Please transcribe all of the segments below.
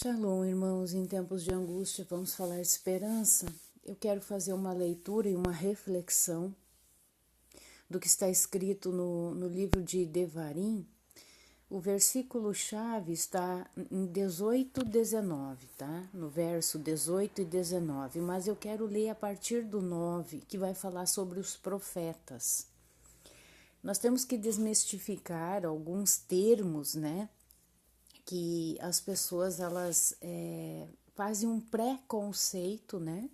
Shalom, irmãos, em tempos de angústia, vamos falar de esperança. Eu quero fazer uma leitura e uma reflexão do que está escrito no livro de Devarim. O versículo-chave está em 18 e 19, tá? No verso 18 e 19, mas eu quero ler a partir do 9, que vai falar sobre os profetas. Nós temos que desmistificar alguns termos, né? Que as pessoas elas fazem um preconceito, né,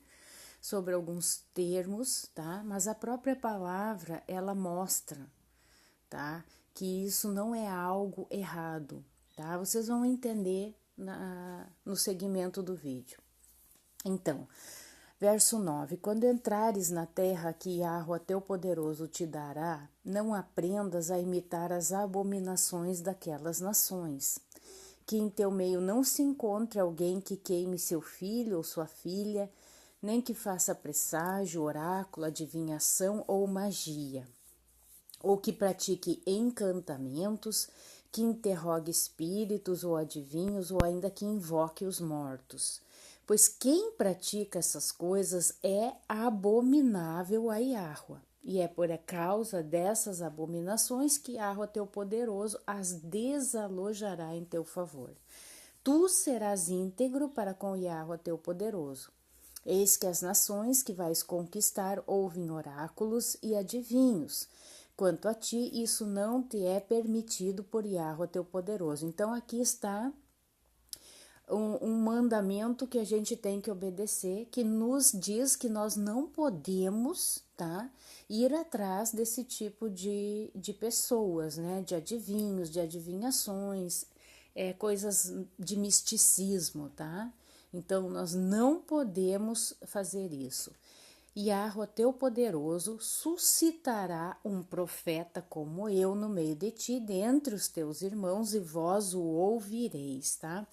sobre alguns termos, tá? Mas a própria palavra ela mostra, tá, que isso não é algo errado, tá? Vocês vão entender no segmento do vídeo. Então, verso 9: Quando entrares na terra que Yahweh teu poderoso te dará, não aprendas a imitar as abominações daquelas nações. Que em teu meio não se encontre alguém que queime seu filho ou sua filha, nem que faça presságio, oráculo, adivinhação ou magia, ou que pratique encantamentos, que interrogue espíritos ou adivinhos, ou ainda que invoque os mortos. Pois quem pratica essas coisas é abominável a Yahweh. E é por causa dessas abominações que Yahweh teu poderoso as desalojará em teu favor. Tu serás íntegro para com Yahweh teu poderoso. Eis que as nações que vais conquistar ouvem oráculos e adivinhos. Quanto a ti, isso não te é permitido por Yahweh teu poderoso. Então aqui está um mandamento que a gente tem que obedecer, que nos diz que nós não podemos, tá, ir atrás desse tipo de pessoas, né, de adivinhos, de adivinhações, coisas de misticismo, tá? Então, nós não podemos fazer isso. Yahweh teu poderoso suscitará um profeta como eu no meio de ti, dentre os teus irmãos, e vós o ouvireis, tá?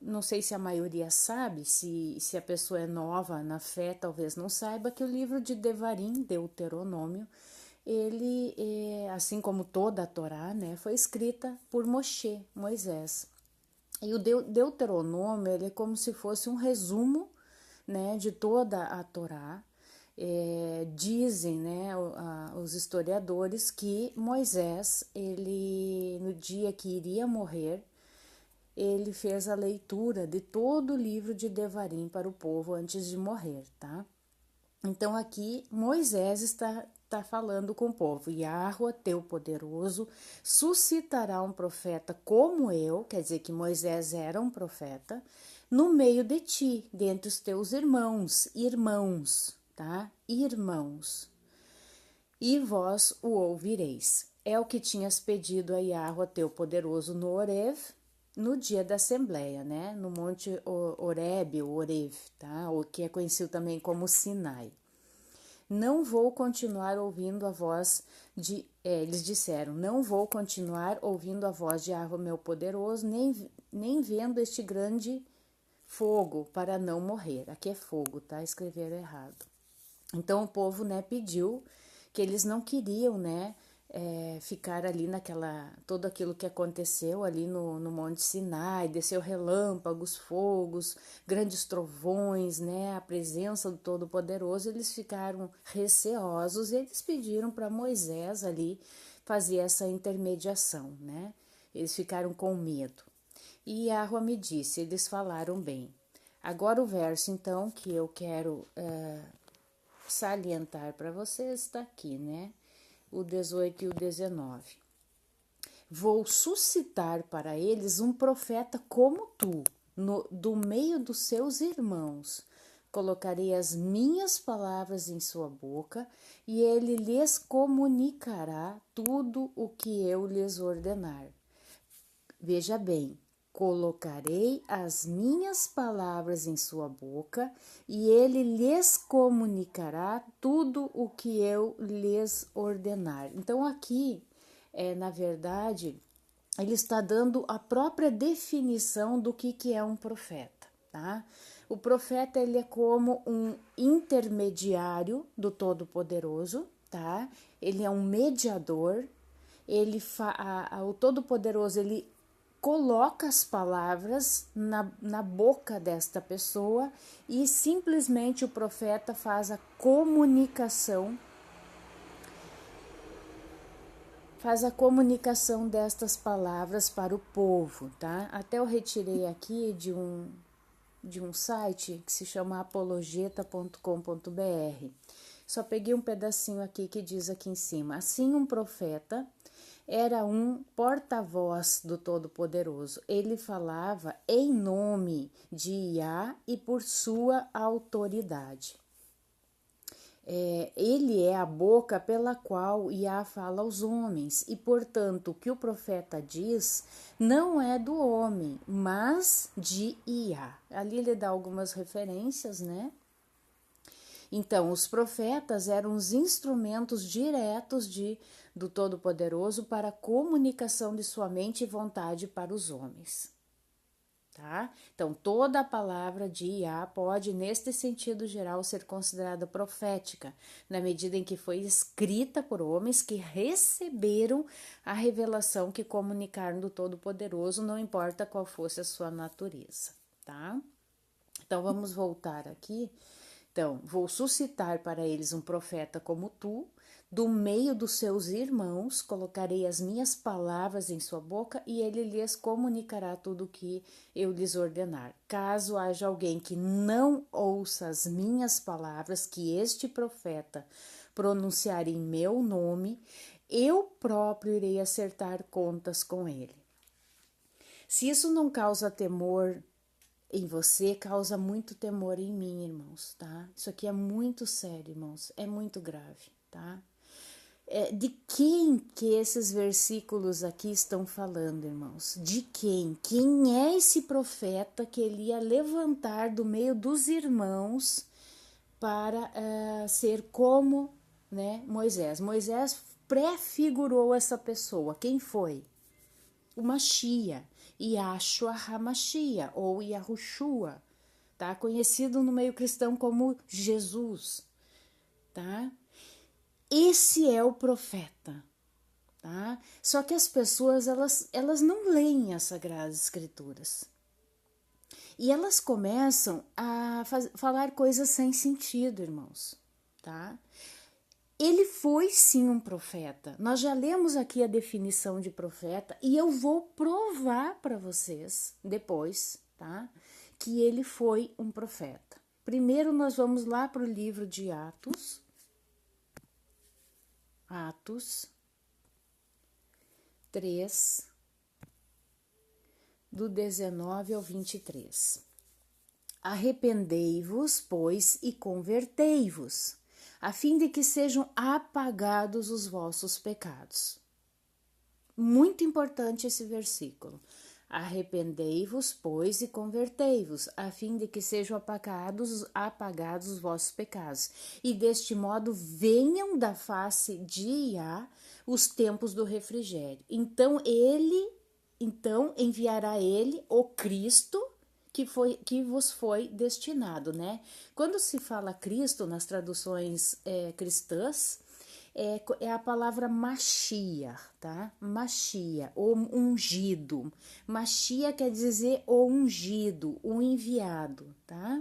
Não sei se a maioria sabe, se a pessoa é nova na fé, talvez não saiba que o livro de Devarim, Deuteronômio, ele, assim como toda a Torá, né, foi escrita por Moisés. E o Deuteronômio, ele é como se fosse um resumo, né, de toda a Torá. Dizem, né, os historiadores, que Moisés, ele, no dia que iria morrer, ele fez a leitura de todo o livro de Devarim para o povo antes de morrer, tá? Então aqui Moisés está falando com o povo. Yahweh, teu poderoso, suscitará um profeta como eu, quer dizer que Moisés era um profeta, no meio de ti, dentre os teus irmãos, tá? Irmãos. E vós o ouvireis. É o que tinhas pedido a Yahweh, teu poderoso, no Horeb, no dia da Assembleia, né? No Monte Horeb, ou Orev, tá? O que é conhecido também como Sinai. Não vou continuar ouvindo a voz de... eles disseram, não vou continuar ouvindo a voz de Yahweh, meu poderoso, nem vendo este grande fogo para não morrer. Aqui é fogo, tá? Escreveram errado. Então o povo, né, pediu que eles não queriam, né, ficar ali tudo aquilo que aconteceu ali no Monte Sinai, desceu relâmpagos, fogos, grandes trovões, né, a presença do Todo-Poderoso. Eles ficaram receosos e eles pediram para Moisés ali fazer essa intermediação, né, eles ficaram com medo. E Yahweh me disse, eles falaram bem. Agora o verso, então, que eu quero salientar para vocês está aqui, né? O 18 e o 19. Vou suscitar para eles um profeta como tu, do meio dos seus irmãos. Colocarei as minhas palavras em sua boca e ele lhes comunicará tudo o que eu lhes ordenar. Veja bem, colocarei as minhas palavras em sua boca e ele lhes comunicará tudo o que eu lhes ordenar. Então aqui, na verdade, ele está dando a própria definição do que é um profeta, tá? O profeta, ele é como um intermediário do Todo-Poderoso, tá? Ele é um mediador, o Todo-Poderoso, ele coloca as palavras na boca desta pessoa e simplesmente o profeta faz a comunicação destas palavras para o povo, tá? Até eu retirei aqui de um site que se chama apologeta.com.br. Só peguei um pedacinho aqui que diz aqui em cima: assim, um profeta era um porta-voz do Todo-Poderoso. Ele falava em nome de Iá e por sua autoridade. Ele é a boca pela qual Iá fala aos homens, e portanto o que o profeta diz não é do homem, mas de Iá. Ali ele dá algumas referências, né? Então, os profetas eram os instrumentos diretos do Todo-Poderoso para a comunicação de sua mente e vontade para os homens. Tá? Então, toda a palavra de Iá pode, neste sentido geral, ser considerada profética, na medida em que foi escrita por homens que receberam a revelação que comunicaram do Todo-Poderoso, não importa qual fosse a sua natureza. Tá? Então, vamos voltar aqui. Então, vou suscitar para eles um profeta como tu, do meio dos seus irmãos, colocarei as minhas palavras em sua boca e ele lhes comunicará tudo o que eu lhes ordenar. Caso haja alguém que não ouça as minhas palavras, que este profeta pronunciar em meu nome, eu próprio irei acertar contas com ele. Se isso não causa temor em você, causa muito temor em mim, irmãos, tá? Isso aqui é muito sério, irmãos, é muito grave, tá? De quem que esses versículos aqui estão falando, irmãos? De quem? Quem é esse profeta que ele ia levantar do meio dos irmãos para ser como, né, Moisés? Moisés prefigurou essa pessoa. Quem foi? O Machia, Yahshua HaMashia, ou Yahushua, tá? Conhecido no meio cristão como Jesus, tá? Esse é o profeta, tá? Só que as pessoas, elas não leem as Sagradas Escrituras. E elas começam a falar coisas sem sentido, irmãos, tá? Ele foi sim um profeta. Nós já lemos aqui a definição de profeta e eu vou provar para vocês depois, tá? Que ele foi um profeta. Primeiro nós vamos lá para o livro de Atos. Atos 3, do 19 ao 23. Arrependei-vos, pois, e convertei-vos, a fim de que sejam apagados os vossos pecados. Muito importante esse versículo. Arrependei-vos, pois, e convertei-vos, a fim de que sejam apagados os vossos pecados, e deste modo venham da face de Iá os tempos do refrigério. Então enviará ele, o Cristo, que vos foi destinado, né? Quando se fala Cristo nas traduções cristãs, é a palavra Mashiach, tá? Mashiach, o ungido. Mashiach quer dizer o ungido, o enviado, tá?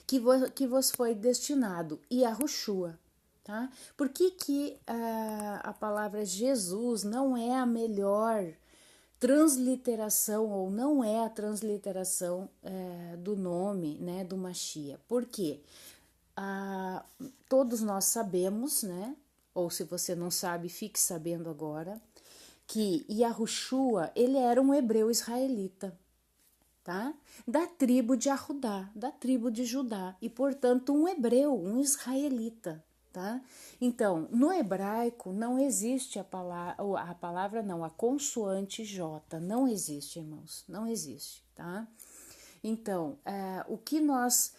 Que vos foi destinado, e Yahushua, tá? Por que a palavra Jesus não é a melhor transliteração, ou não é a transliteração do nome, né, do Mashiach? Por quê? Todos nós sabemos, né, ou se você não sabe, fique sabendo agora, que Yahushua, ele era um hebreu israelita, tá? Da tribo de Arudá, da tribo de Judá, e portanto um hebreu, um israelita, tá? Então, no hebraico não existe a palavra não, a consoante J, não existe, irmãos, não existe, tá? Então, o que nós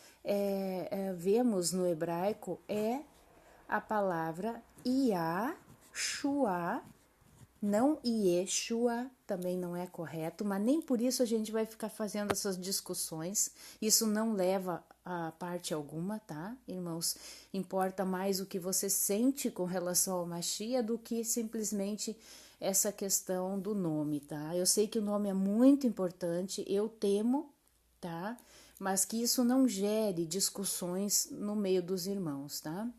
vemos no hebraico é a palavra Yahshua, não Yeshua, também não é correto, mas nem por isso a gente vai ficar fazendo essas discussões, isso não leva a parte alguma, tá, irmãos? Importa mais o que você sente com relação ao Mashiach do que simplesmente essa questão do nome, tá? Eu sei que o nome é muito importante, eu temo, tá? Mas que isso não gere discussões no meio dos irmãos, tá?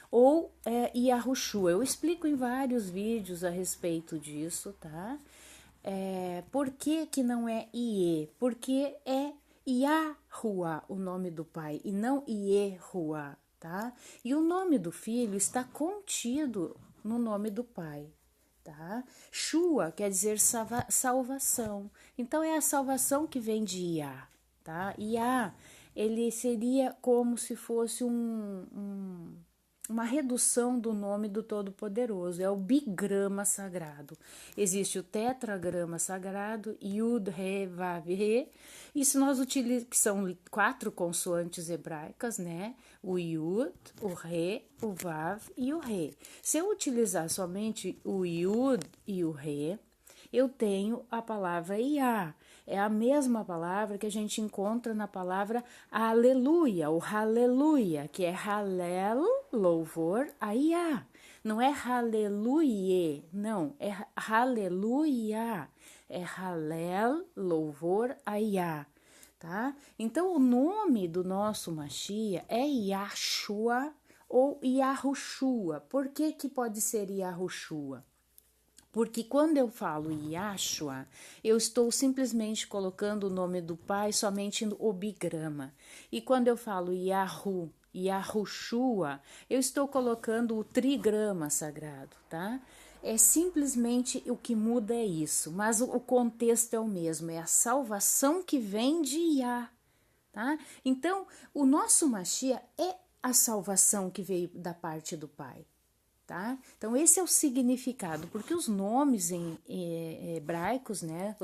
Ou Yahushua, eu explico em vários vídeos a respeito disso, tá? Por que que não é Ie? Porque é Yahuá o nome do pai e não Iehuá, tá? E o nome do filho está contido no nome do pai, tá? Shua quer dizer salvação. Então é a salvação que vem de Iá, tá? Iá, ele seria como se fosse uma redução do nome do Todo-Poderoso, é o bigrama sagrado. Existe o tetragrama sagrado, Yud, Re, Vav, Re, e se nós utilizamos, que são 4 consoantes hebraicas, né? O Yud, o Re, o Vav e o Re. Se eu utilizar somente o Yud e o Re, eu tenho a palavra Iá. É a mesma palavra que a gente encontra na palavra aleluia, ou aleluia, que é halel, louvor, a Iá. Não é aleluia, não, é aleluia. É halel, louvor, a Iá. Tá? Então, o nome do nosso Mashiach é Yahshua ou Yahushua. Por que que pode ser Yahushua? Porque quando eu falo Yahshua, eu estou simplesmente colocando o nome do pai somente no bigrama. E quando eu falo Yahushua, eu estou colocando o trigrama sagrado, tá? É simplesmente o que muda é isso, mas o contexto é o mesmo, é a salvação que vem de Yah, tá? Então, o nosso Mashiach é a salvação que veio da parte do pai. Tá? Então, esse é o significado, porque os nomes em hebraicos, né,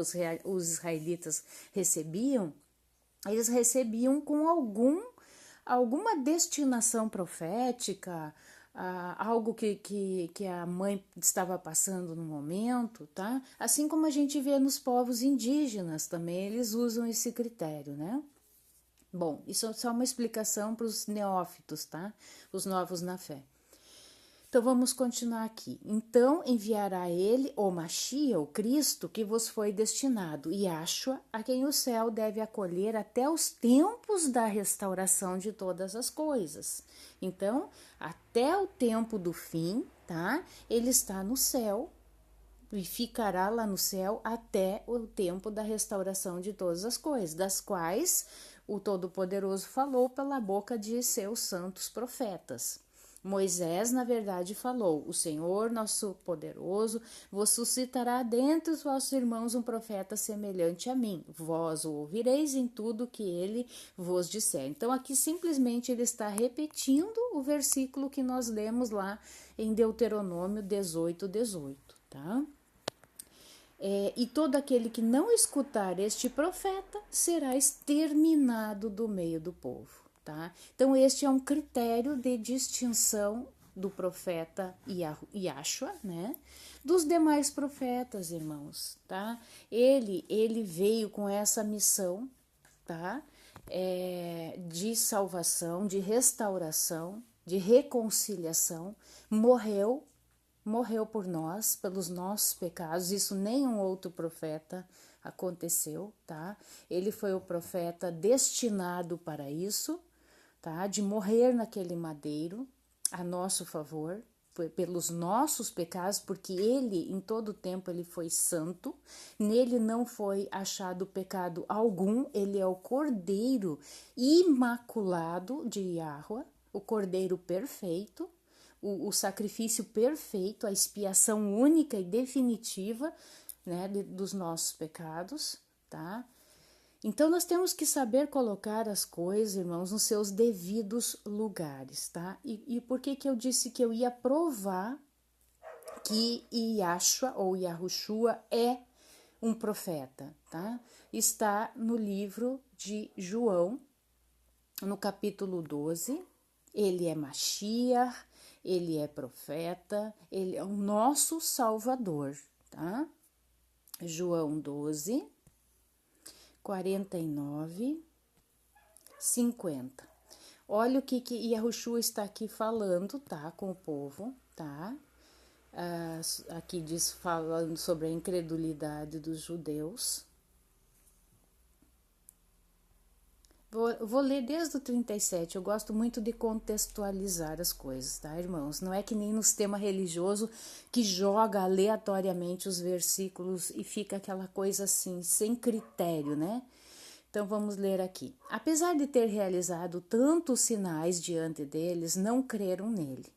os israelitas recebiam, eles recebiam com alguma destinação profética, algo que a mãe estava passando no momento, tá? Assim como a gente vê nos povos indígenas também, eles usam esse critério, né? Bom, isso é só uma explicação para os neófitos, tá? Os novos na fé. Então vamos continuar aqui. Então enviará ele, o Mashiach, o Cristo, que vos foi destinado, Yahshua, a quem o céu deve acolher até os tempos da restauração de todas as coisas. Então, até o tempo do fim, tá? Ele está no céu e ficará lá no céu até o tempo da restauração de todas as coisas, das quais o Todo-Poderoso falou pela boca de seus santos profetas. Moisés, na verdade, falou: o Senhor, nosso poderoso, vos suscitará dentre os vossos irmãos um profeta semelhante a mim. Vós o ouvireis em tudo que ele vos disser. Então, aqui simplesmente ele está repetindo o versículo que nós lemos lá em Deuteronômio 18:18, tá? E todo aquele que não escutar este profeta será exterminado do meio do povo. Tá? Então, este é um critério de distinção do profeta Yahshua, né? Dos demais profetas, irmãos, tá? Ele veio com essa missão, tá? De salvação, de restauração, de reconciliação, morreu por nós, pelos nossos pecados, isso nenhum outro profeta aconteceu, tá? Ele foi o profeta destinado para isso, tá? De morrer naquele madeiro a nosso favor, pelos nossos pecados, porque ele, em todo tempo, ele foi santo, nele não foi achado pecado algum, ele é o cordeiro imaculado de Yahweh, o cordeiro perfeito, o sacrifício perfeito, a expiação única e definitiva, né, dos nossos pecados, tá? Então, nós temos que saber colocar as coisas, irmãos, nos seus devidos lugares, tá? E por que eu disse que eu ia provar que Yahshua ou Yahushua é um profeta, tá? Está no livro de João, no capítulo 12, ele é Mashiach, ele é profeta, ele é o nosso Salvador, tá? João 12, 49, 50. Olha o que Yahushua está aqui falando, tá? Com o povo, tá? Aqui diz falando sobre a incredulidade dos judeus. Vou ler desde o 37, eu gosto muito de contextualizar as coisas, tá, irmãos? Não é que nem no sistema religioso que joga aleatoriamente os versículos e fica aquela coisa assim, sem critério, né? Então vamos ler aqui. Apesar de ter realizado tantos sinais diante deles, não creram nele,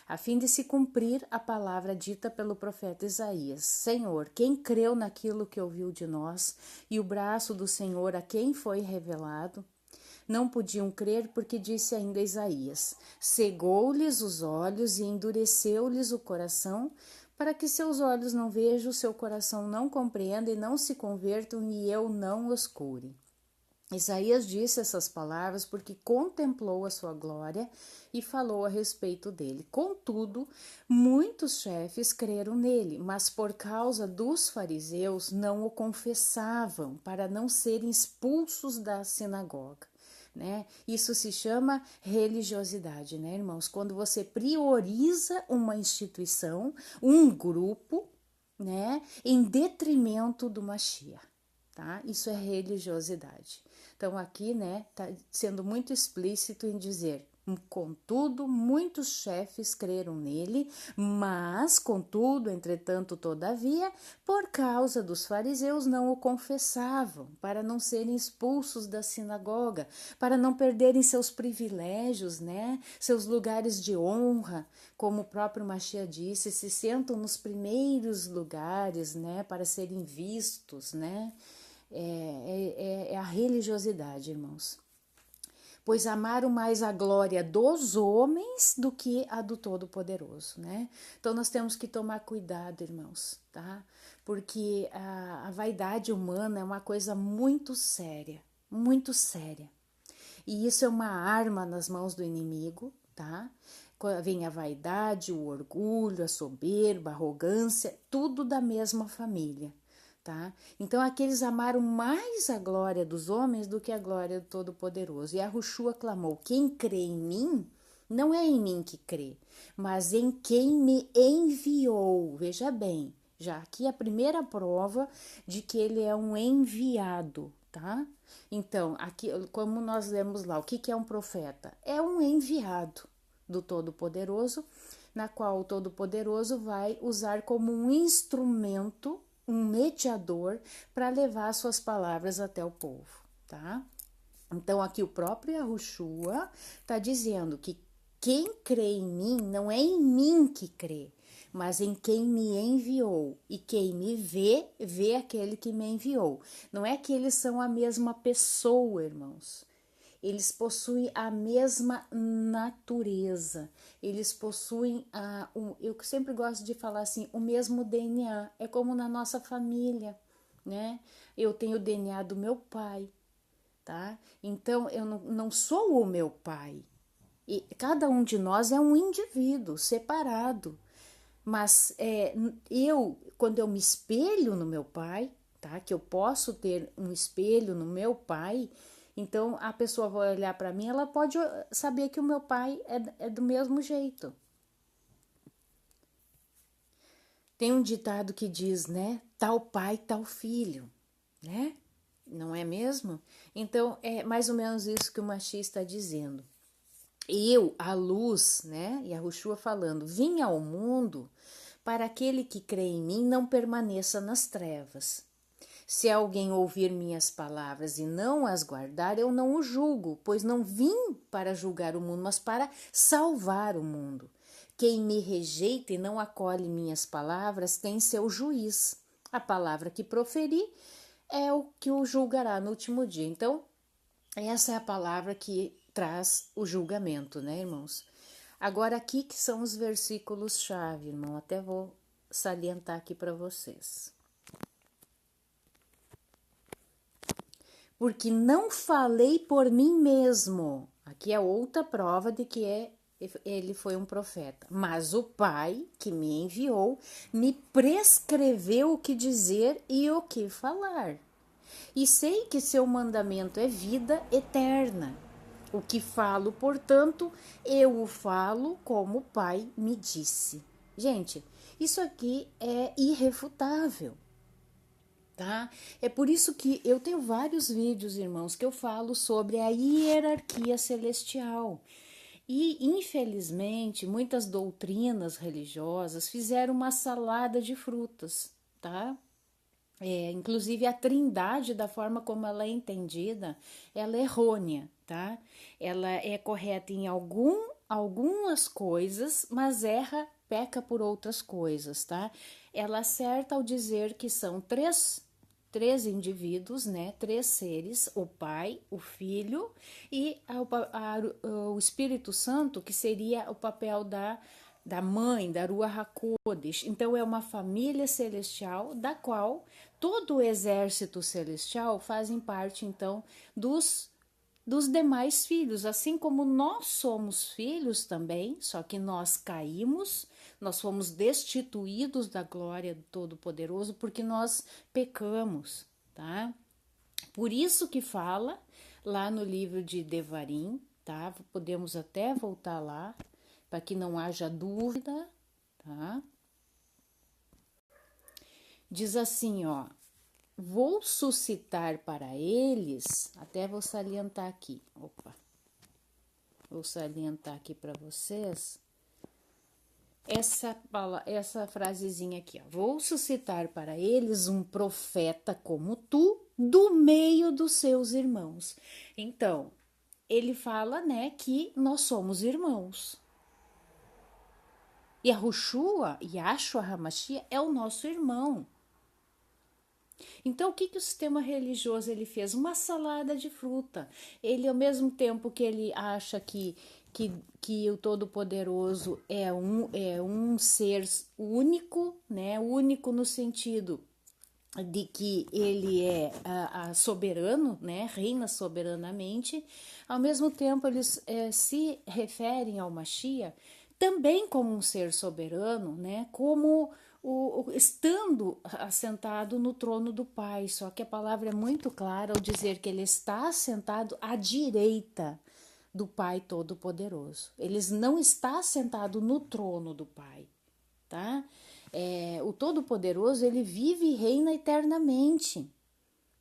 a fim de se cumprir a palavra dita pelo profeta Isaías: Senhor, quem creu naquilo que ouviu de nós, e o braço do Senhor a quem foi revelado? Não podiam crer porque disse ainda Isaías: cegou-lhes os olhos e endureceu-lhes o coração, para que seus olhos não vejam, seu coração não compreenda e não se convertam e eu não os cure. Isaías disse essas palavras porque contemplou a sua glória e falou a respeito dele. Contudo, muitos chefes creram nele, mas por causa dos fariseus não o confessavam, para não serem expulsos da sinagoga. Né? Isso se chama religiosidade, né, irmãos? Quando você prioriza uma instituição, um grupo, né, em detrimento do Mashiach. Tá? Isso é religiosidade. Então aqui, né, tá sendo muito explícito em dizer: contudo, muitos chefes creram nele, mas, contudo, entretanto, todavia, por causa dos fariseus não o confessavam, para não serem expulsos da sinagoga, para não perderem seus privilégios, né, seus lugares de honra, como o próprio Mashiach disse, se sentam nos primeiros lugares, né, para serem vistos, né. É a religiosidade, irmãos. Pois amaram mais a glória dos homens do que a do Todo-Poderoso, né? Então nós temos que tomar cuidado, irmãos, tá? Porque a vaidade humana é uma coisa muito séria, muito séria. E isso é uma arma nas mãos do inimigo, tá? Vem a vaidade, o orgulho, a soberba, a arrogância, tudo da mesma família. Tá? Então aqueles amaram mais a glória dos homens do que a glória do Todo-Poderoso. E a Yahushua clamou: quem crê em mim, não é em mim que crê, mas em quem me enviou. Veja bem, já aqui a primeira prova de que ele é um enviado, tá? Então, aqui, como nós lemos lá, o que é um profeta? É um enviado do Todo-Poderoso, na qual o Todo-Poderoso vai usar como um instrumento, um mediador para levar suas palavras até o povo, tá? Então aqui o próprio Yahushua está dizendo que quem crê em mim não é em mim que crê, mas em quem me enviou. E quem me vê, vê aquele que me enviou. Não é que eles são a mesma pessoa, irmãos. Eles possuem a mesma natureza, eles possuem, eu sempre gosto de falar assim, o mesmo DNA, é como na nossa família, né? Eu tenho o DNA do meu pai, tá? Então, eu não sou o meu pai, e cada um de nós é um indivíduo separado, mas quando eu me espelho no meu pai, tá? Que eu posso ter um espelho no meu pai, então a pessoa vai olhar para mim, ela pode saber que o meu pai é do mesmo jeito. Tem um ditado que diz, né? Tal pai, tal filho, né? Não é mesmo? Então é mais ou menos isso que o Mashiach está dizendo. Eu, a luz, né? E a Yahushua falando, vim ao mundo para aquele que crê em mim não permaneça nas trevas. Se alguém ouvir minhas palavras e não as guardar, eu não o julgo, pois não vim para julgar o mundo, mas para salvar o mundo. Quem me rejeita e não acolhe minhas palavras tem seu juiz. A palavra que proferi é o que o julgará no último dia. Então, essa é a palavra que traz o julgamento, né, irmãos? Agora, aqui que são os versículos-chave, irmão, até vou salientar aqui para vocês. Porque não falei por mim mesmo. Aqui é outra prova de que ele foi um profeta. Mas o Pai que me enviou me prescreveu o que dizer e o que falar. E sei que seu mandamento é vida eterna. O que falo, portanto, eu o falo como o Pai me disse. Gente, isso aqui é irrefutável. Tá? É por isso que eu tenho vários vídeos, irmãos, que eu falo sobre a hierarquia celestial. E, infelizmente, muitas doutrinas religiosas fizeram uma salada de frutas, tá? Inclusive a trindade, da forma como ela é entendida, ela é errônea, tá? Ela é correta em algumas coisas, mas peca por outras coisas, tá? Ela acerta ao dizer que são três indivíduos, né? Três seres, o Pai, o Filho e o Espírito Santo, que seria o papel da mãe, da Ruach HaKodesh. Então é uma família celestial da qual todo o exército celestial fazem parte, então, dos demais filhos, assim como nós somos filhos também, só que nós caímos, nós fomos destituídos da glória do Todo-Poderoso porque nós pecamos, tá? Por isso que fala lá no livro de Devarim, tá? Podemos até voltar lá, para que não haja dúvida, tá? Diz assim, ó: vou suscitar para eles, até vou salientar aqui, vou salientar aqui para vocês, essa frasezinha aqui, ó: vou suscitar para eles um profeta como tu, do meio dos seus irmãos. Então, ele fala, né, que nós somos irmãos. Yahshua HaMashiach é o nosso irmão. Então, o que o sistema religioso ele fez? Uma salada de fruta. Ele, ao mesmo tempo que ele acha que o Todo-Poderoso é um ser único, né? Único no sentido de que ele é soberano, né? Reina soberanamente. Ao mesmo tempo, eles se referem ao Mashiach também como um ser soberano, né? Como estando assentado no trono do Pai, só que a palavra é muito clara ao dizer que ele está assentado à direita do Pai Todo-Poderoso. Ele não está assentado no trono do Pai, tá? O Todo-Poderoso, ele vive e reina eternamente.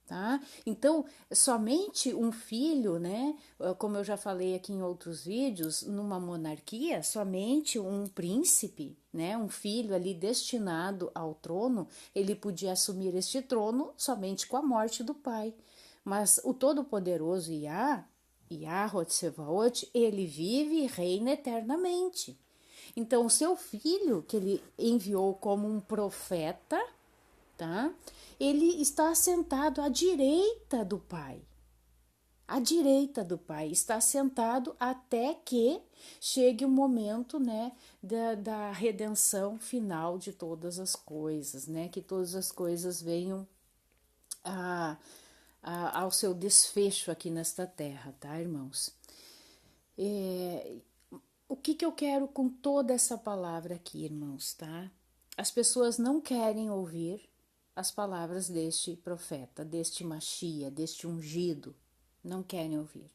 Tá? Então, somente um filho, né? Como eu já falei aqui em outros vídeos, numa monarquia, somente um príncipe, né? Um filho ali destinado ao trono, ele podia assumir este trono somente com a morte do pai. Mas o Todo-Poderoso Yahweh Tsevaot, ele vive e reina eternamente. Então, o seu filho, que ele enviou como um profeta, tá? Ele está sentado à direita do Pai. À direita do Pai. Está sentado até que chegue o momento, né, da redenção final de todas as coisas, né? Que todas as coisas venham ao seu desfecho aqui nesta terra, tá, irmãos? O que eu quero com toda essa palavra aqui, irmãos, tá? As pessoas não querem ouvir as palavras deste profeta, deste Mashiach, deste ungido, não querem ouvir.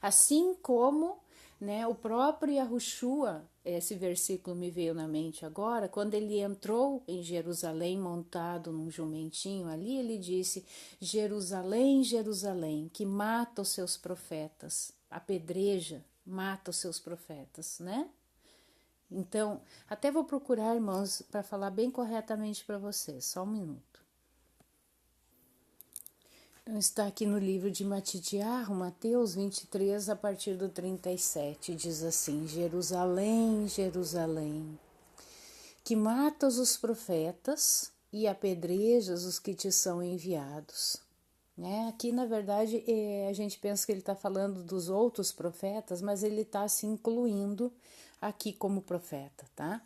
Assim como, né, o próprio Yahushua, esse versículo me veio na mente agora, quando ele entrou em Jerusalém montado num jumentinho ali, ele disse: Jerusalém, Jerusalém, que mata os seus profetas, apedreja, mata os seus profetas, né? Então, até vou procurar, irmãos, para falar bem corretamente para vocês, só um minuto. Então, está aqui no livro de Matitiarro, Mateus 23, a partir do 37, diz assim: Jerusalém, Jerusalém, que matas os profetas e apedrejas os que te são enviados. Né? Aqui, na verdade, a gente pensa que ele está falando dos outros profetas, mas ele está se incluindo aqui como profeta, tá?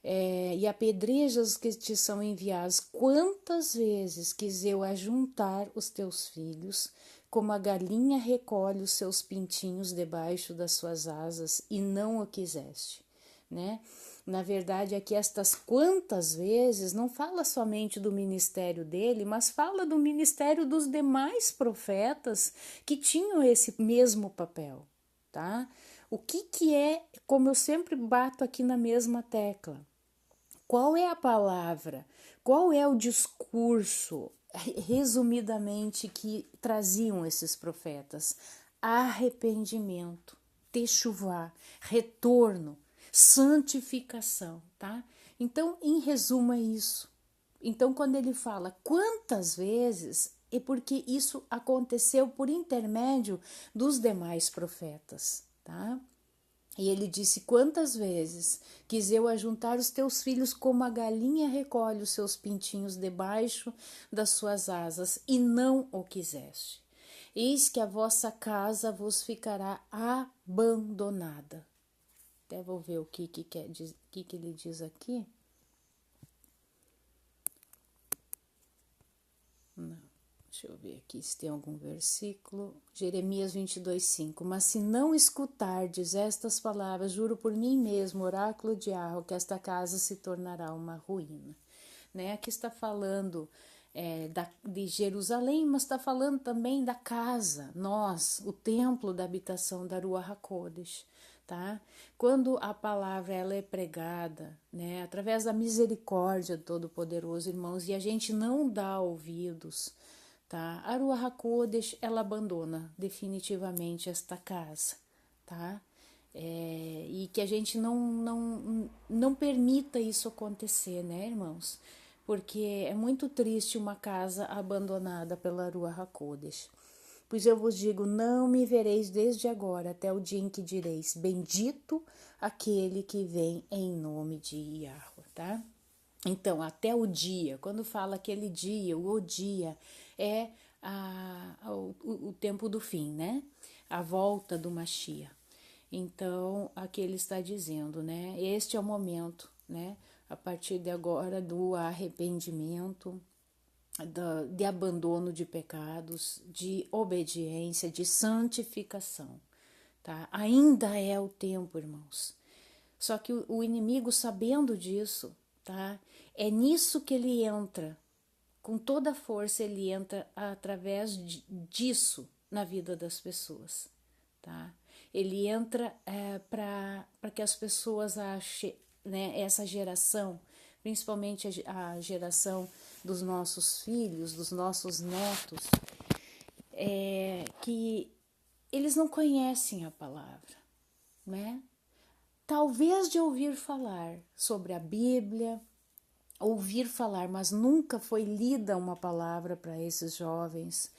E apedrejas os que te são enviados. Quantas vezes quis eu ajuntar os teus filhos, como a galinha recolhe os seus pintinhos debaixo das suas asas, e não o quiseste, né? Na verdade, aqui estas quantas vezes não fala somente do ministério dele, mas fala do ministério dos demais profetas que tinham esse mesmo papel, tá? O que é, como eu sempre bato aqui na mesma tecla, qual é a palavra, qual é o discurso, resumidamente, que traziam esses profetas? Arrependimento, techuvá, retorno, santificação, tá? Então, em resumo, é isso. Então, quando ele fala quantas vezes, é porque isso aconteceu por intermédio dos demais profetas, tá? E ele disse: quantas vezes quis eu ajuntar os teus filhos como a galinha recolhe os seus pintinhos debaixo das suas asas, e não o quiseste. Eis que a vossa casa vos ficará abandonada. Até vou ver o que ele diz aqui. Não. Deixa eu ver aqui se tem algum versículo. Jeremias 22:5. Mas se não escutardes estas palavras, juro por mim mesmo, oráculo de Arro, que esta casa se tornará uma ruína. Né? Aqui está falando de Jerusalém, mas está falando também da casa, nós, o templo da habitação da Ruach HaKodesh. Tá? Quando a palavra ela é pregada, né, através da misericórdia do Todo-Poderoso, irmãos, e a gente não dá ouvidos, tá? A Ruach HaKodesh, ela abandona definitivamente esta casa, tá? E que a gente não permita isso acontecer, né, irmãos? Porque é muito triste uma casa abandonada pela Ruach HaKodesh. Pois eu vos digo, não me vereis desde agora até o dia em que direis, bendito aquele que vem em nome de Yahweh, tá? Então, até o dia, quando fala aquele dia, o dia é o tempo do fim, né? A volta do Mashiach. Então, aqui ele está dizendo, né? Este é o momento, né? A partir de agora, do arrependimento, de abandono de pecados, de obediência, de santificação, tá? Ainda é o tempo, irmãos. Só que o inimigo, sabendo disso, tá? É nisso que ele entra, com toda a força ele entra através disso na vida das pessoas, tá? Ele entra para que as pessoas achem, né, essa geração, principalmente a geração dos nossos filhos, dos nossos netos, que eles não conhecem a palavra, né? Talvez de ouvir falar sobre a Bíblia, ouvir falar, mas nunca foi lida uma palavra para esses jovens,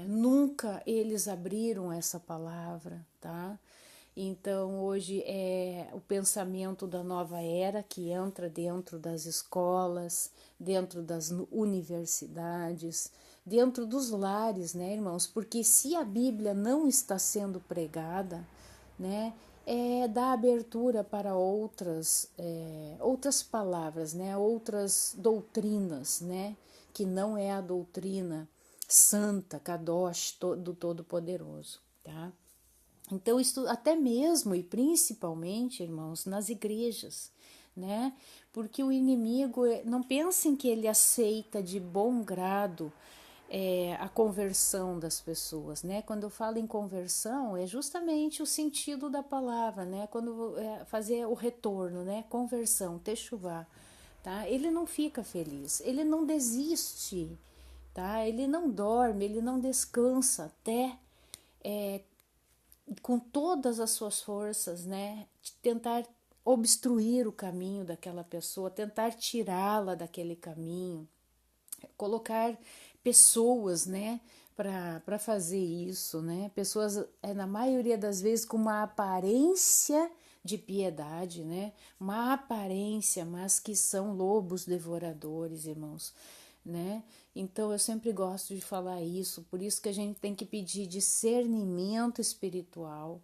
nunca eles abriram essa palavra, tá? Então hoje é o pensamento da nova era que entra dentro das escolas, dentro das universidades, dentro dos lares, né, irmãos? Porque se a Bíblia não está sendo pregada, né, dá abertura para outras palavras, né, outras doutrinas, né, que não é a doutrina santa, Kadosh, do Todo-Poderoso, tá? Então, isso até mesmo e principalmente, irmãos, nas igrejas, né? Porque o inimigo, não pensem que ele aceita de bom grado a conversão das pessoas, né? Quando eu falo em conversão, é justamente o sentido da palavra, né? Quando fazer o retorno, né? Conversão, techuvá, tá? Ele não fica feliz, ele não desiste, tá? Ele não dorme, ele não descansa até com todas as suas forças, né, tentar obstruir o caminho daquela pessoa, tentar tirá-la daquele caminho, colocar pessoas, né, para fazer isso, né, pessoas, na maioria das vezes, com uma aparência de piedade, né, uma aparência, mas que são lobos devoradores, irmãos, né? Então eu sempre gosto de falar isso, por isso que a gente tem que pedir discernimento espiritual,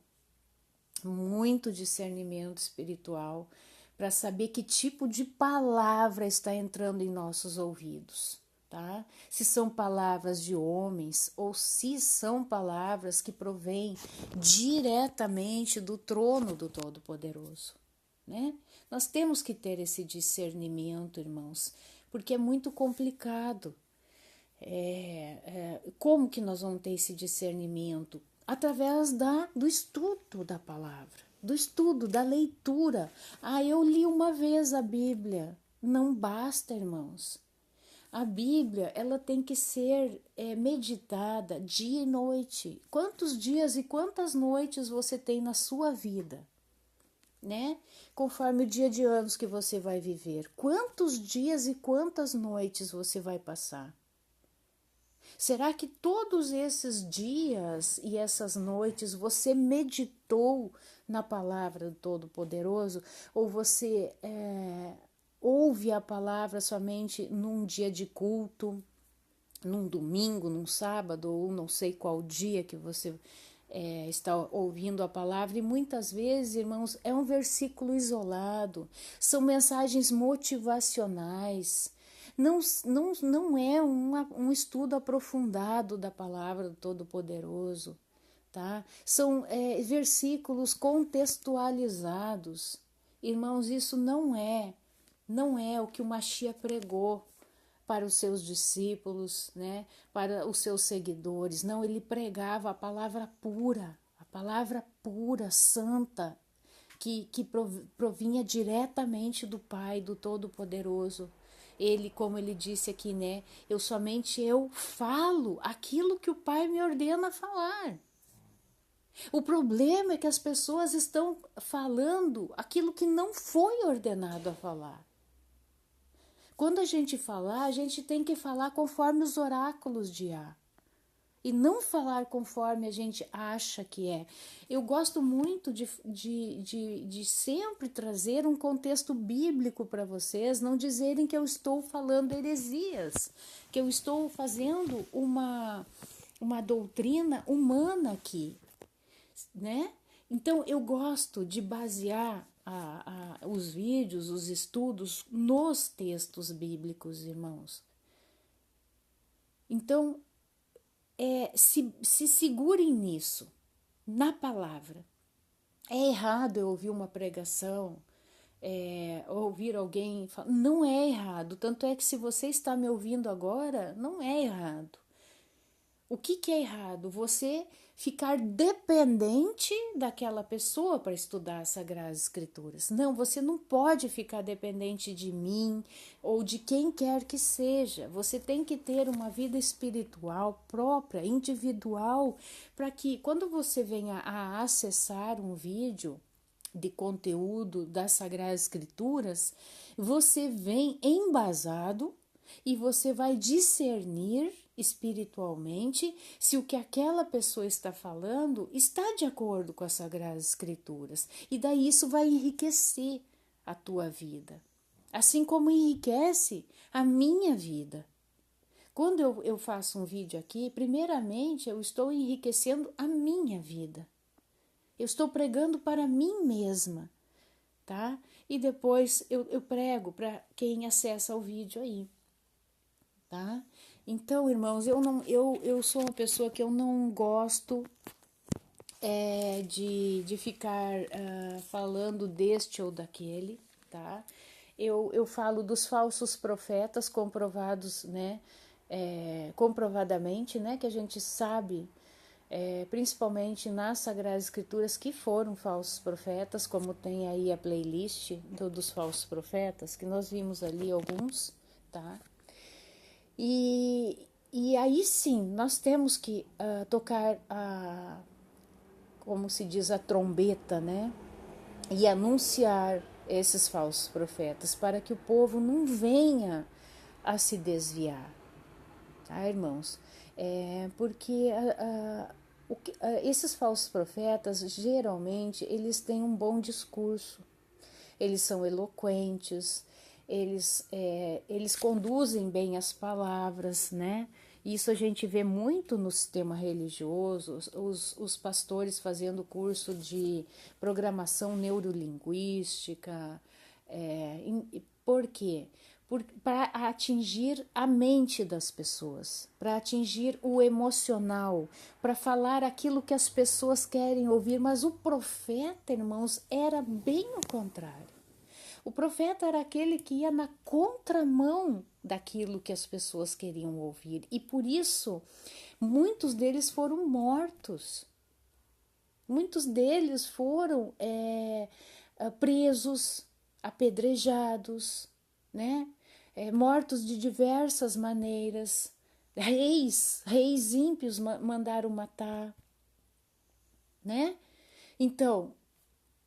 muito discernimento espiritual, para saber que tipo de palavra está entrando em nossos ouvidos, tá? Se são palavras de homens ou se são palavras que provêm diretamente do trono do Todo-Poderoso, né? Nós temos que ter esse discernimento, irmãos, porque é muito complicado. Como que nós vamos ter esse discernimento? através do estudo da palavra, do estudo, da leitura. Eu li uma vez a Bíblia. Não basta, irmãos. A Bíblia, ela tem que ser meditada dia e noite. Quantos dias e quantas noites você tem na sua vida, né? Conforme o dia de anos que você vai viver. Quantos dias e quantas noites você vai passar? Será que todos esses dias e essas noites você meditou na palavra do Todo-Poderoso? Ou você ouve a palavra somente num dia de culto, num domingo, num sábado, ou não sei qual dia que você está ouvindo a palavra? E muitas vezes, irmãos, é um versículo isolado, são mensagens motivacionais. Não é um estudo aprofundado da palavra do Todo-Poderoso, tá? São versículos contextualizados. Irmãos, isso não é o que o Mashiach pregou para os seus discípulos, né? Para os seus seguidores. Não, ele pregava a palavra pura, santa, que provinha diretamente do Pai, do Todo-Poderoso. Ele, como ele disse aqui, né? Eu falo aquilo que o Pai me ordena falar. O problema é que as pessoas estão falando aquilo que não foi ordenado a falar. Quando a gente falar, a gente tem que falar conforme os oráculos de Yah. E não falar conforme a gente acha que é. Eu gosto muito de sempre trazer um contexto bíblico para vocês, não dizerem que eu estou falando heresias, que eu estou fazendo uma doutrina humana aqui, né? Então, eu gosto de basear os vídeos, os estudos nos textos bíblicos, irmãos. Então, se segurem nisso, na palavra. É errado eu ouvir uma pregação, ouvir alguém falar. Não é errado, tanto é que se você está me ouvindo agora, não é errado. O que é errado? Você ficar dependente daquela pessoa para estudar as Sagradas Escrituras. Não, você não pode ficar dependente de mim ou de quem quer que seja. Você tem que ter uma vida espiritual própria, individual, para que quando você venha a acessar um vídeo de conteúdo das Sagradas Escrituras, você vem embasado e você vai discernir espiritualmente se o que aquela pessoa está falando está de acordo com as Sagradas Escrituras. E daí isso vai enriquecer a tua vida, assim como enriquece a minha vida. Quando eu faço um vídeo aqui, primeiramente eu estou enriquecendo a minha vida. Eu estou pregando para mim mesma, tá? E depois eu prego para quem acessa o vídeo aí, tá? Então, irmãos, eu sou uma pessoa que eu não gosto de ficar falando deste ou daquele, tá? Eu falo dos falsos profetas comprovados, né? Comprovadamente, né? Que a gente sabe, principalmente nas Sagradas Escrituras, que foram falsos profetas, como tem aí a playlist dos falsos profetas, que nós vimos ali alguns, tá? E aí sim, nós temos que tocar como se diz, a trombeta, né? E anunciar esses falsos profetas para que o povo não venha a se desviar, tá, irmãos? Porque esses falsos profetas, geralmente, eles têm um bom discurso, eles são eloquentes, eles conduzem bem as palavras, né? Isso a gente vê muito no sistema religioso, os pastores fazendo curso de programação neurolinguística. Por quê? Para atingir a mente das pessoas, para atingir o emocional, para falar aquilo que as pessoas querem ouvir. Mas o profeta, irmãos, era bem o contrário. O profeta era aquele que ia na contramão daquilo que as pessoas queriam ouvir. E por isso, muitos deles foram mortos. Muitos deles foram presos, apedrejados, né? Mortos de diversas maneiras. Reis ímpios mandaram matar, né? Então,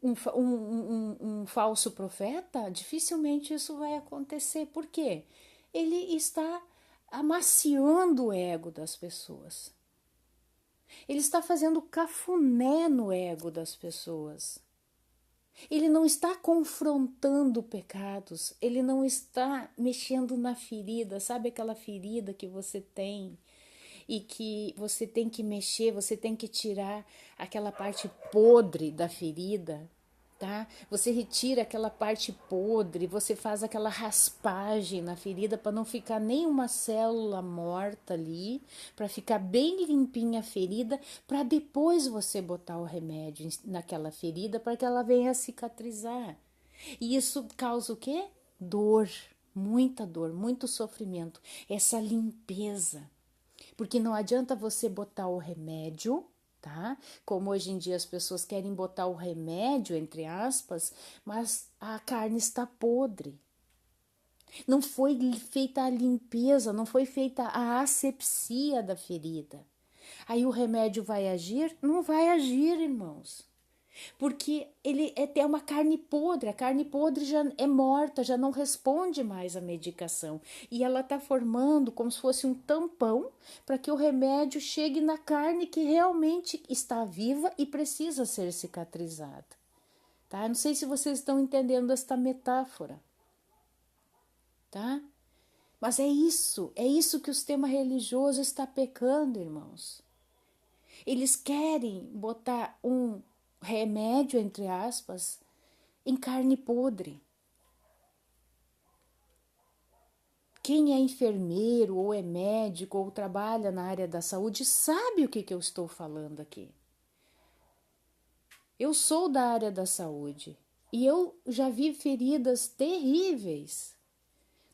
um falso profeta, dificilmente isso vai acontecer. Por quê? Ele está amaciando o ego das pessoas. Ele está fazendo cafuné no ego das pessoas. Ele não está confrontando pecados, ele não está mexendo na ferida, sabe aquela ferida que você tem e que você tem que mexer, você tem que tirar aquela parte podre da ferida, tá? Você retira aquela parte podre, você faz aquela raspagem na ferida para não ficar nenhuma célula morta ali, para ficar bem limpinha a ferida, para depois você botar o remédio naquela ferida para que ela venha cicatrizar. E isso causa o quê? Dor, muito sofrimento, essa limpeza. Porque não adianta você botar o remédio, tá? Como hoje em dia as pessoas querem botar o remédio, entre aspas, mas a carne está podre. Não foi feita a limpeza, não foi feita a asepsia da ferida. Aí o remédio vai agir? Não vai agir, irmãos. Porque ele é até uma carne podre, a carne podre já é morta, já não responde mais à medicação. E ela está formando como se fosse um tampão para que o remédio chegue na carne que realmente está viva e precisa ser cicatrizada. Tá? Não sei se vocês estão entendendo esta metáfora. Tá? Mas é isso que o sistema religioso está pecando, irmãos. Eles querem botar um remédio, entre aspas, em carne podre. Quem é enfermeiro ou é médico ou trabalha na área da saúde sabe o que eu estou falando aqui. Eu sou da área da saúde e eu já vi feridas terríveis.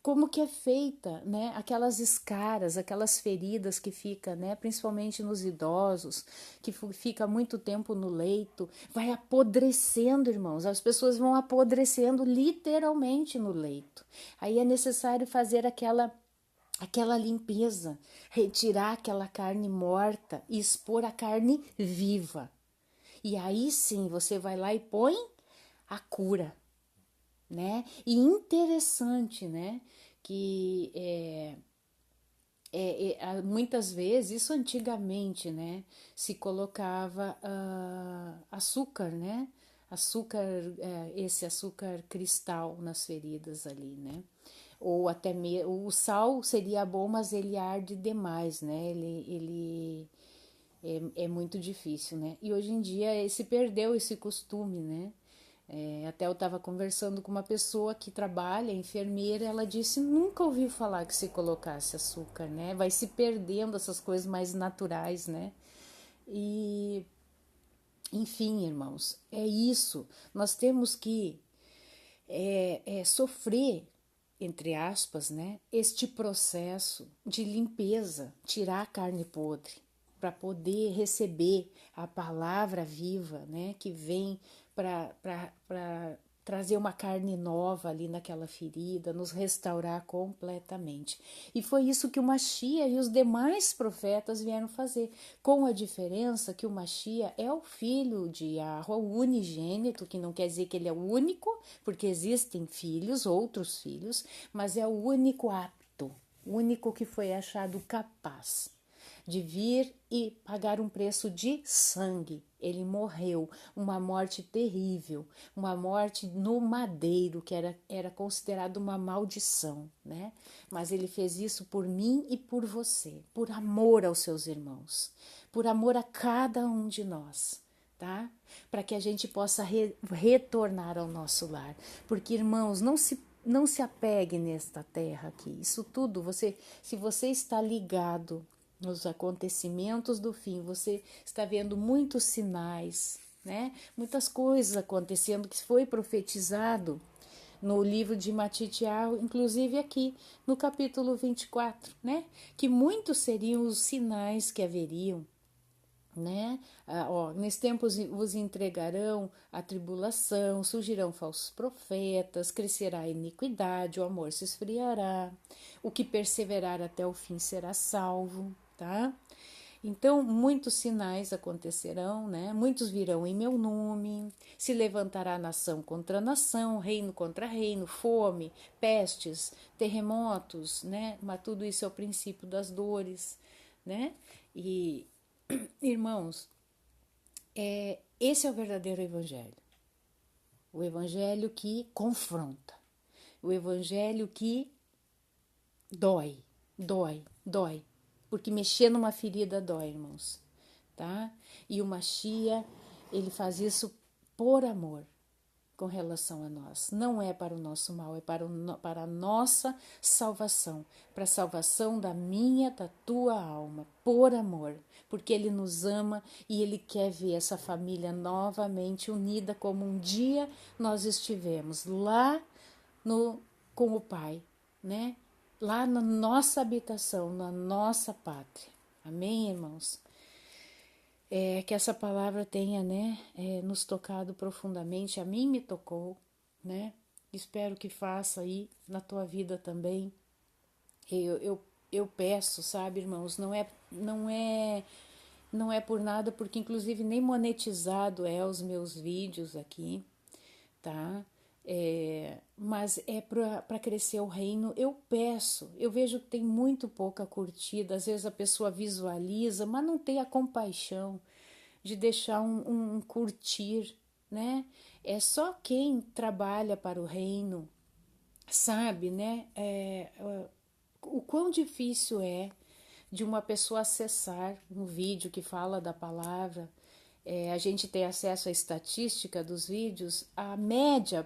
Como que é feita, né? Aquelas escaras, aquelas feridas que fica, né? Principalmente nos idosos, que fica muito tempo no leito, vai apodrecendo, irmãos. As pessoas vão apodrecendo literalmente no leito. Aí é necessário fazer aquela limpeza, retirar aquela carne morta e expor a carne viva. E aí sim você vai lá e põe a cura, né? E interessante, né? Que muitas vezes, isso antigamente, né? Se colocava açúcar, né? Açúcar, esse açúcar cristal nas feridas ali, né? Ou até mesmo o sal seria bom, mas ele arde demais, né? Ele é muito difícil, né? E hoje em dia se perdeu esse costume, né? Até eu estava conversando com uma pessoa que trabalha, enfermeira, ela disse, nunca ouvi falar que se colocasse açúcar, né? Vai se perdendo essas coisas mais naturais, né? E, enfim, irmãos, é isso. Nós temos que sofrer, entre aspas, né? Este processo de limpeza, tirar a carne podre, para poder receber a palavra viva, né? Que vem para trazer uma carne nova ali naquela ferida, nos restaurar completamente. E foi isso que o Machia e os demais profetas vieram fazer, com a diferença que o Machia é o filho de Yahweh, o unigênito, que não quer dizer que ele é o único, porque existem filhos, outros filhos, mas é o único apto, o único que foi achado capaz de vir e pagar um preço de sangue. Ele morreu, uma morte terrível, uma morte no madeiro, que era considerado uma maldição, né? Mas ele fez isso por mim e por você, por amor aos seus irmãos, por amor a cada um de nós. Tá? Para que a gente possa retornar ao nosso lar. Porque, irmãos, não se apegue nesta terra aqui. Isso tudo, se você está ligado nos acontecimentos do fim, você está vendo muitos sinais, né? Muitas coisas acontecendo que foi profetizado no livro de Matitiel, inclusive aqui no capítulo 24, né? Que muitos seriam os sinais que haveriam, né? Nesse tempo vos entregarão a tribulação, surgirão falsos profetas, crescerá a iniquidade, o amor se esfriará, o que perseverar até o fim será salvo, tá? Então, muitos sinais acontecerão, né? Muitos virão em meu nome, se levantará nação contra nação, reino contra reino, fome, pestes, terremotos, né? Mas tudo isso é o princípio das dores, né? E, irmãos, esse é o verdadeiro evangelho. O evangelho que confronta. O evangelho que dói, dói, dói. Porque mexer numa ferida dói, irmãos. Tá? E o Machia, ele faz isso por amor com relação a nós. Não é para o nosso mal, é para a nossa salvação. Para a salvação da minha, da tua alma. Por amor. Porque ele nos ama e ele quer ver essa família novamente unida como um dia nós estivemos lá com o Pai, né? Lá na nossa habitação, na nossa pátria. Amém, irmãos? Que essa palavra tenha, né, nos tocado profundamente. A mim me tocou, né? Espero que faça aí na tua vida também. Eu peço, sabe, irmãos? Não é por nada, porque inclusive nem monetizado é os meus vídeos aqui, tá? Mas é para crescer o reino. Eu peço, eu vejo que tem muito pouca curtida, às vezes a pessoa visualiza, mas não tem a compaixão de deixar um curtir, né? É só quem trabalha para o reino sabe, né? O quão difícil é de uma pessoa acessar um vídeo que fala da palavra. A gente tem acesso à estatística dos vídeos, a média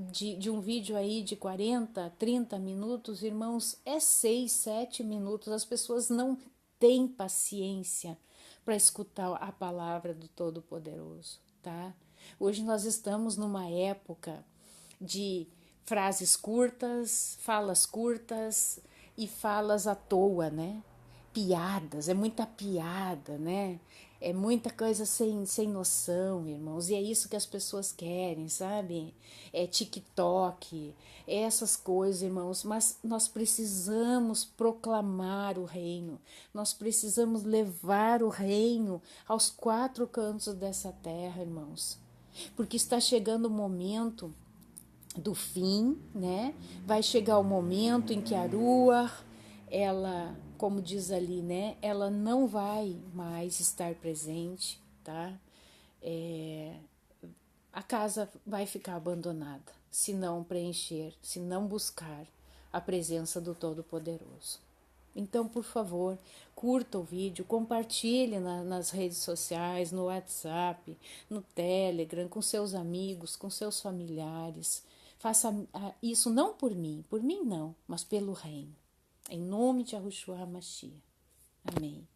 de um vídeo aí de 40, 30 minutos, irmãos, é 6, 7 minutos. As pessoas não têm paciência para escutar a palavra do Todo-Poderoso, tá? Hoje nós estamos numa época de frases curtas, falas curtas e falas à toa, né? Piadas, é muita piada, né? É muita coisa sem noção, irmãos. E é isso que as pessoas querem, sabe? É TikTok, é essas coisas, irmãos. Mas nós precisamos proclamar o reino. Nós precisamos levar o reino aos 4 cantos dessa terra, irmãos. Porque está chegando o momento do fim, né? Vai chegar o momento em que a Ruach, ela, como diz ali, né? Ela não vai mais estar presente, tá? A casa vai ficar abandonada se não preencher, se não buscar a presença do Todo-Poderoso. Então, por favor, curta o vídeo, compartilhe nas redes sociais, no WhatsApp, no Telegram, com seus amigos, com seus familiares. Faça isso não por mim não, mas pelo reino. Em nome de Yahushua HaMashiach. Amém.